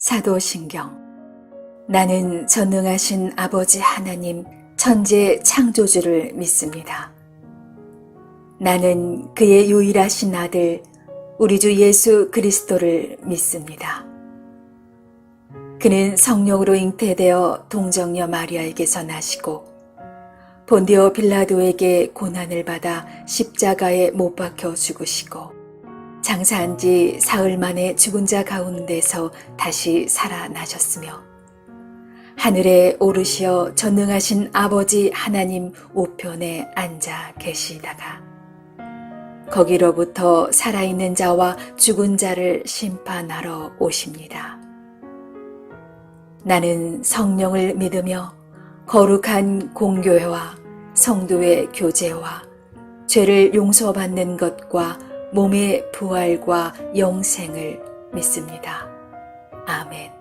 사도신경. 나는 전능하신 아버지 하나님 천재 창조주를 믿습니다. 나는 그의 유일하신 아들 우리 주 예수 그리스도를 믿습니다. 그는 성령으로 잉태되어 동정녀 마리아에게서 나시고 본디오 빌라도에게 고난을 받아 십자가에 못 박혀 죽으시고 장사한 지 사흘 만에 죽은 자 가운데서 다시 살아나셨으며 하늘에 오르시어 전능하신 아버지 하나님 우편에 앉아 계시다가 거기로부터 살아있는 자와 죽은 자를 심판하러 오십니다. 나는 성령을 믿으며 거룩한 공교회와 성도의 교제와 죄를 용서받는 것과 몸의 부활과 영생을 믿습니다. 아멘.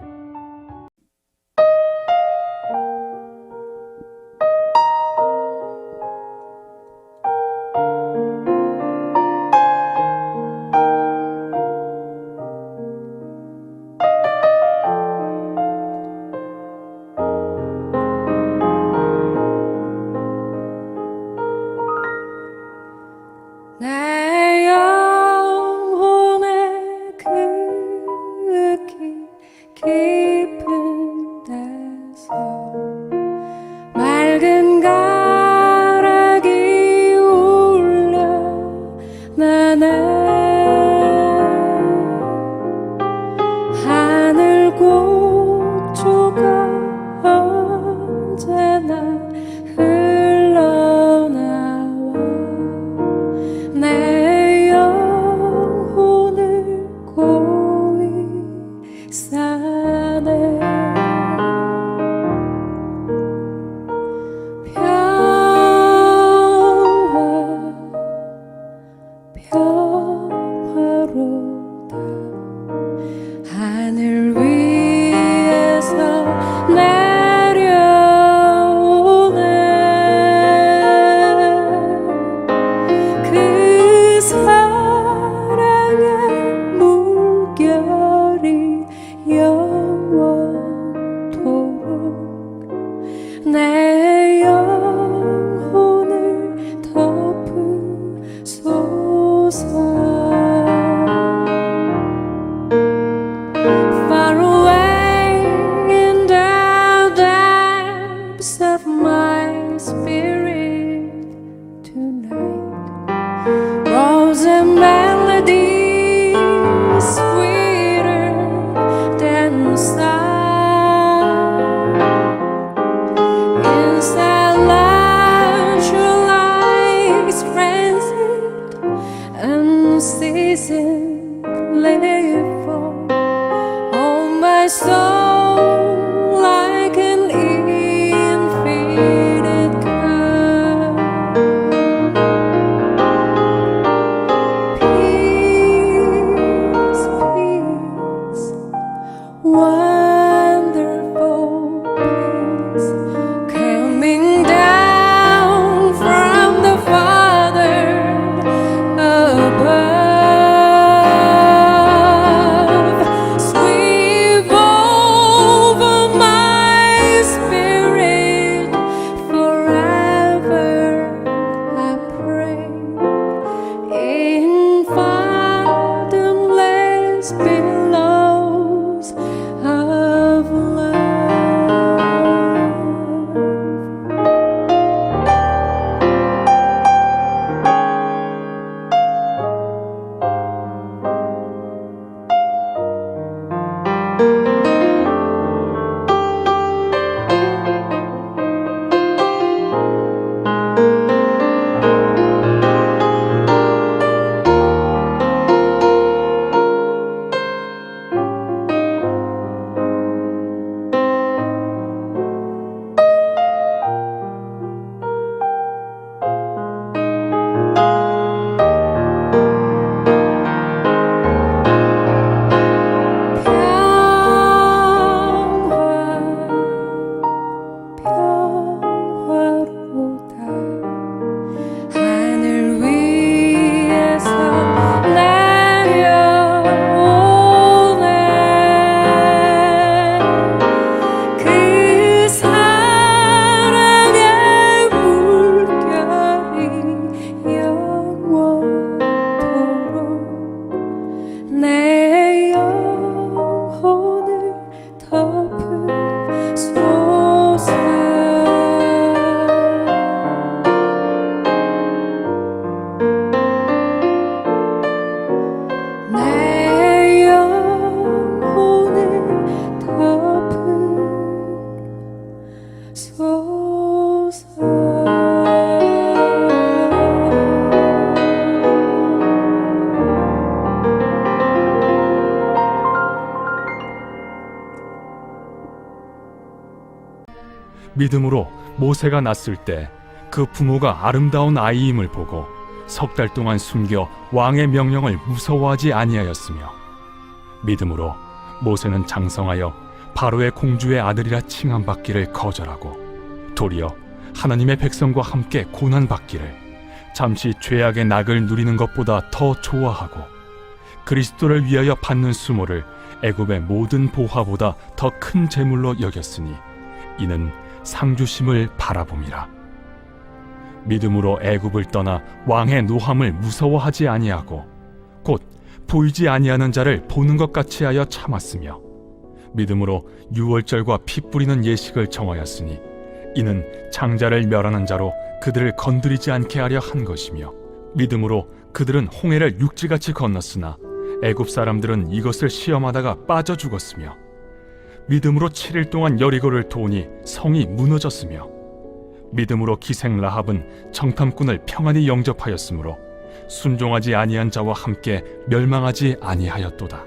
내 영혼의 깊은 데서 맑은 가락이 울려 나네 하늘 곡조가 언제나 흘러나와 내 영혼을 고이 싸네 평화로다 하늘 위에서 내려오네 그 사랑의 물결이 영원토록 내 영혼을 덮으소서 Far away in the depths of my spirit tonight rose a melody sweeter than sound inside love your light transit unceasingly fall on my soul like an infinite curve. Peace, peace, wonderful peace, coming down from the Father above. Sweep over my spirit forever, I pray. In fathomless billows of 믿음으로 모세가 낳았을 때 그 부모가 아름다운 아이임을 보고 석 달 동안 숨겨 왕의 명령을 무서워하지 아니하였으며, 믿음으로 모세는 장성하여 바로의 공주의 아들이라 칭함받기를 거절하고 도리어 하나님의 백성과 함께 고난받기를 잠시 죄악의 낙을 누리는 것보다 더 좋아하고 그리스도를 위하여 받는 수모를 애굽의 모든 보화보다 더 큰 재물로 여겼으니 이는 상주심을 바라봄이라. 믿음으로 애굽을 떠나 왕의 노함을 무서워하지 아니하고 곧 보이지 아니하는 자를 보는 것 같이 하여 참았으며, 믿음으로 유월절과 피 뿌리는 예식을 정하였으니 이는 장자를 멸하는 자로 그들을 건드리지 않게 하려 한 것이며, 믿음으로 그들은 홍해를 육지같이 건넜으나 애굽 사람들은 이것을 시험하다가 빠져 죽었으며, 믿음으로 7일 동안 여리고를 도우니 성이 무너졌으며, 믿음으로 기생 라합은 정탐꾼을 평안히 영접하였으므로 순종하지 아니한 자와 함께 멸망하지 아니하였도다.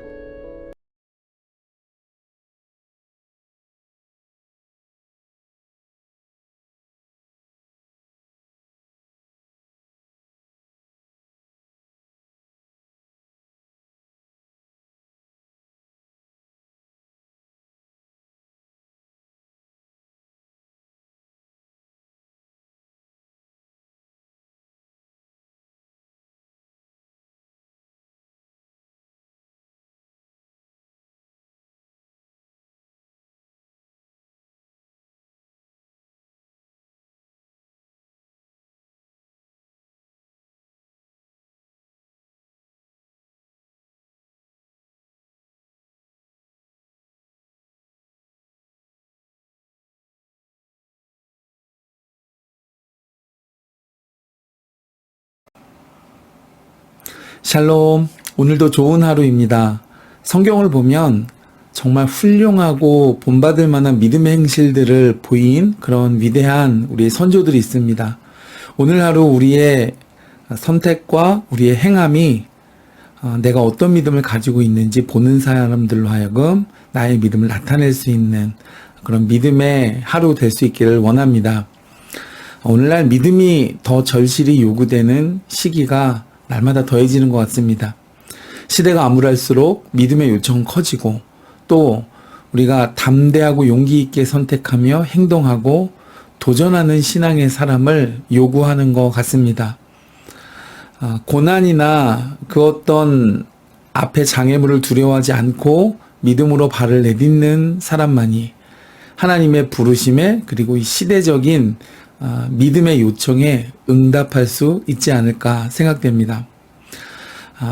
샬롬, 오늘도 좋은 하루입니다. 성경을 보면 정말 훌륭하고 본받을 만한 믿음의 행실들을 보인 그런 위대한 우리의 선조들이 있습니다. 오늘 하루 우리의 선택과 우리의 행함이 내가 어떤 믿음을 가지고 있는지 보는 사람들로 하여금 나의 믿음을 나타낼 수 있는 그런 믿음의 하루 될 수 있기를 원합니다. 오늘날 믿음이 더 절실히 요구되는 시기가 날마다 더해지는 것 같습니다. 시대가 암울할수록 믿음의 요청은 커지고, 또 우리가 담대하고 용기 있게 선택하며 행동하고 도전하는 신앙의 사람을 요구하는 것 같습니다. 고난이나 그 어떤 앞에 장애물을 두려워하지 않고 믿음으로 발을 내딛는 사람만이 하나님의 부르심에, 그리고 이 시대적인 믿음의 요청에 응답할 수 있지 않을까 생각됩니다.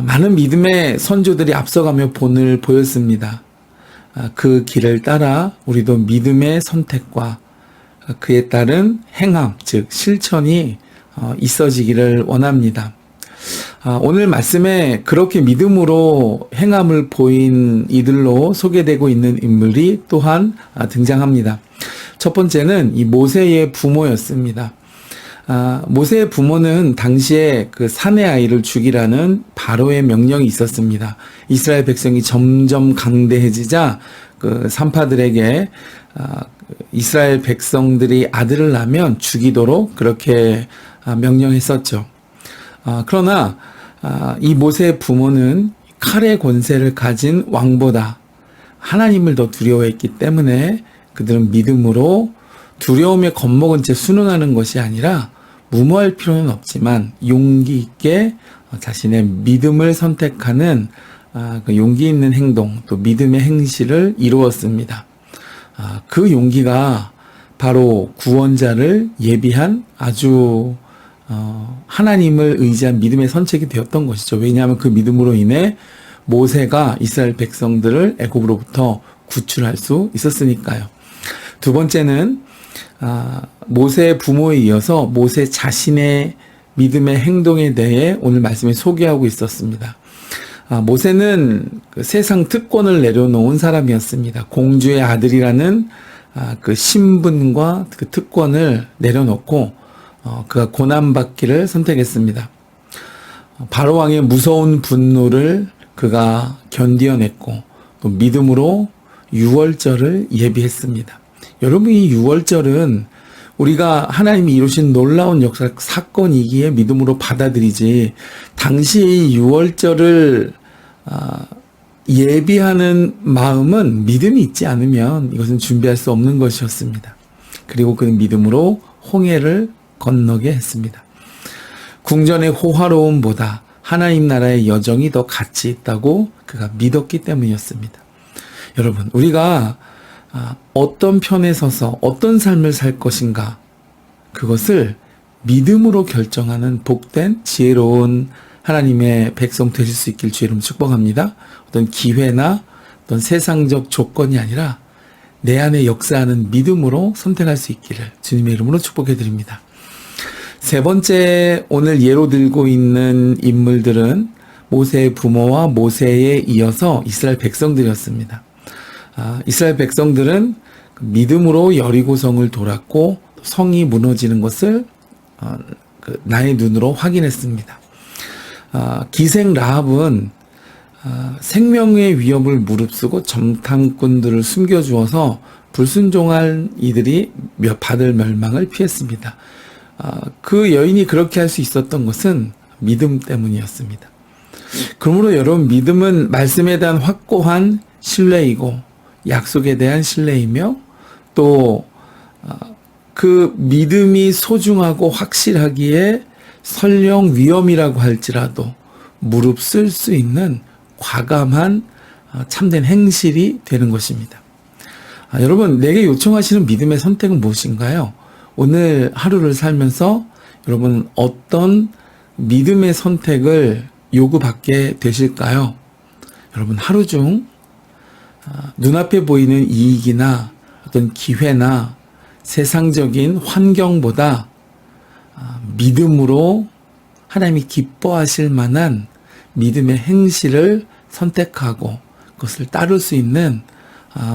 많은 믿음의 선조들이 앞서가며 본을 보였습니다. 그 길을 따라 우리도 믿음의 선택과 그에 따른 행함, 즉 실천이 있어지기를 원합니다. 오늘 말씀에 그렇게 믿음으로 행함을 보인 이들로 소개되고 있는 인물이 또한 등장합니다. 첫 번째는 이 모세의 부모였습니다. 모세의 부모는 당시에 그 사내 아이를 죽이라는 바로의 명령이 있었습니다. 이스라엘 백성이 점점 강대해지자 그 산파들에게 이스라엘 백성들이 아들을 낳으면 죽이도록 그렇게 명령했었죠. 그러나 이 모세의 부모는 칼의 권세를 가진 왕보다 하나님을 더 두려워했기 때문에 그들은 믿음으로 두려움에 겁먹은 채 순응하는 것이 아니라 무모할 필요는 없지만 용기 있게 자신의 믿음을 선택하는 그 용기 있는 행동, 또 믿음의 행실을 이루었습니다. 그 용기가 바로 구원자를 예비한 아주 하나님을 의지한 믿음의 선택이 되었던 것이죠. 왜냐하면 그 믿음으로 인해 모세가 이스라엘 백성들을 애굽으로부터 구출할 수 있었으니까요. 두 번째는 모세의 부모에 이어서 모세 자신의 믿음의 행동에 대해 오늘 말씀에 소개하고 있었습니다. 모세는 그 세상 특권을 내려놓은 사람이었습니다. 공주의 아들이라는 그 신분과 그 특권을 내려놓고 그가 고난받기를 선택했습니다. 바로 왕의 무서운 분노를 그가 견디어냈고 또 믿음으로 유월절을 예비했습니다. 여러분, 이 6월절은 우리가 하나님이 이루신 놀라운 역사, 사건이기에 믿음으로 받아들이지, 당시의 이 6월절을 예비하는 마음은 믿음이 있지 않으면 이것은 준비할 수 없는 것이었습니다. 그리고 그는 믿음으로 홍해를 건너게 했습니다. 궁전의 호화로움보다 하나님 나라의 여정이 더 가치 있다고 그가 믿었기 때문이었습니다. 여러분, 우리가 어떤 편에 서서 어떤 삶을 살 것인가, 그것을 믿음으로 결정하는 복된 지혜로운 하나님의 백성 되실 수 있길 주의 이름으로 축복합니다. 어떤 기회나 어떤 세상적 조건이 아니라 내 안에 역사하는 믿음으로 선택할 수 있기를 주님의 이름으로 축복해 드립니다. 세 번째, 오늘 예로 들고 있는 인물들은 모세의 부모와 모세에 이어서 이스라엘 백성들이었습니다. 이스라엘 백성들은 믿음으로 여리고성을 돌았고 성이 무너지는 것을 나의 눈으로 확인했습니다. 기생 라합은 생명의 위협을 무릅쓰고 정탐꾼들을 숨겨주어서 불순종한 이들이 받을 멸망을 피했습니다. 그 여인이 그렇게 할 수 있었던 것은 믿음 때문이었습니다. 그러므로 여러분, 믿음은 말씀에 대한 확고한 신뢰이고 약속에 대한 신뢰이며, 또 그 믿음이 소중하고 확실하기에 설령 위험이라고 할지라도 무릅쓸 수 있는 과감한 참된 행실이 되는 것입니다. 여러분, 내게 요청하시는 믿음의 선택은 무엇인가요? 오늘 하루를 살면서 여러분 어떤 믿음의 선택을 요구받게 되실까요? 여러분, 하루 중 눈앞에 보이는 이익이나 어떤 기회나 세상적인 환경보다 믿음으로 하나님이 기뻐하실 만한 믿음의 행실을 선택하고 그것을 따를 수 있는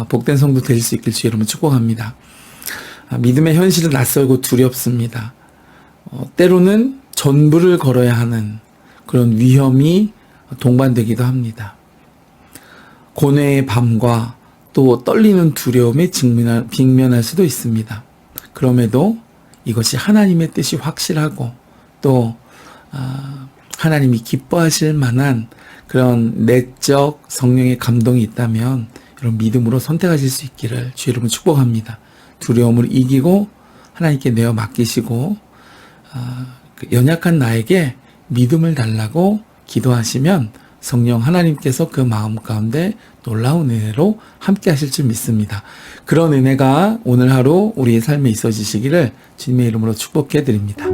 복된 성도 되실 수 있길 주의 이름으로 축복합니다. 믿음의 현실은 낯설고 두렵습니다. 때로는 전부를 걸어야 하는 그런 위험이 동반되기도 합니다. 고뇌의 밤과 또 떨리는 두려움에 직면할 수도 있습니다. 그럼에도 이것이 하나님의 뜻이 확실하고 또 하나님이 기뻐하실 만한 그런 내적 성령의 감동이 있다면 여러분 믿음으로 선택하실 수 있기를 주의 이름으로 축복합니다. 두려움을 이기고 하나님께 내어 맡기시고 그 연약한 나에게 믿음을 달라고 기도하시면 성령 하나님께서 그 마음 가운데 놀라운 은혜로 함께 하실 줄 믿습니다. 그런 은혜가 오늘 하루 우리의 삶에 있어지시기를 주님의 이름으로 축복해 드립니다.